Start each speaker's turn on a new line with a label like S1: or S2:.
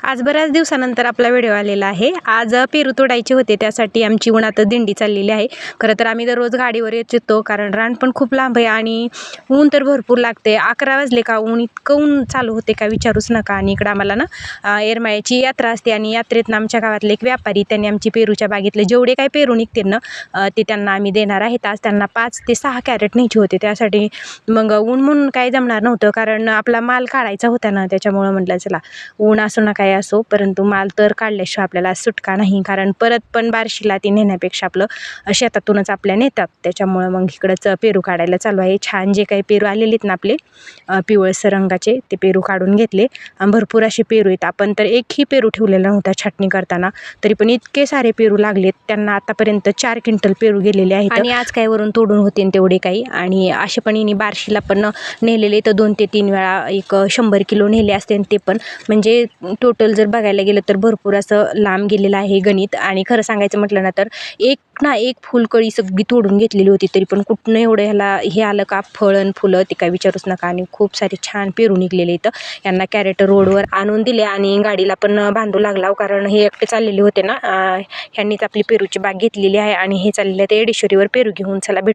S1: आज बऱ्याच दिवसानंतर आपला व्हिडिओ आलेला आहे। आज पेरू तोडायचे होते, त्यासाठी आमची उन्हात दिंडी चाललेली आहे। खरं तर आम्ही दररोज गाडीवर येतो, कारण रान पण खूप लांब आहे आणि ऊन तर भरपूर लागते। 11 वाजले का ऊन इतकं ऊन चालू होते का विचारूच नका। आणि इकडं आम्हाला ना येरमाळ्याची यात्रा असते आणि यात्रेत आमच्या गावातले एक व्यापारी त्यांनी आमची पेरूच्या बागेतले जेवढे काही पेरू निघतील ना ते त्यांना आम्ही देणार आहेत। आज त्यांना 5 ते 6 कॅरेट न्यायचे होते, त्यासाठी मग ऊन म्हणून काही जमणार नव्हतं, कारण आपला माल काढायचा होता ना, त्याच्यामुळं म्हटलं चला ऊन असो ना काय असो, परंतु माल तर काढल्याशिवाय आपल्याला सुटका नाही। कारण परत पण बार्शीला ती नेण्यापेक्षा आपलं शेतातूनच आपल्या नेतात, त्याच्यामुळं मग इकडंच पेरू काढायला चालू आहे। छान जे काही पेरू आलेलेत ना आपले पिवळसर रंगाचे, ते पेरू काढून घेतले आणि भरपूर असे पेरू आहेत। आपण तर एकही पेरू ठेवलेला नव्हता छाटणी करताना, तरी पण इतके सारे पेरू लागलेत। त्यांना आतापर्यंत 4 क्विंटल पेरू गेलेले आहेत आणि आज काय वरून तोडून होते तेवढे काही। आणि असे पण इनी बार्शीला पण नेलेले तर 2 ते 3 वेळा एक 100 किलो नेले असते, ते पण म्हणजे टोटल जर बघायला गेलं तर भरपूर असं लांब गेलेलं आहे गणित। आणि खरं सांगायचं म्हटलं ना तर एक फुलकळी सगळी तोडून घेतलेली होती, तरी पण कुठनं एवढं ह्याला हे आलं का फळं फुलं ते काय विचारूच नका। आणि खूप सारे छान पेरू निघलेले इथं। यांना कॅरेट रोडवर आणून दिले आणि गाडीला पण बांधू लागला, कारण हे एकटे चाललेले होते ना। ह्यांनीच आपली पेरूची बाग घेतलेली आहे आणि हे चाललेले ते एडेश्वरीवर पेरू घेऊन चला भेट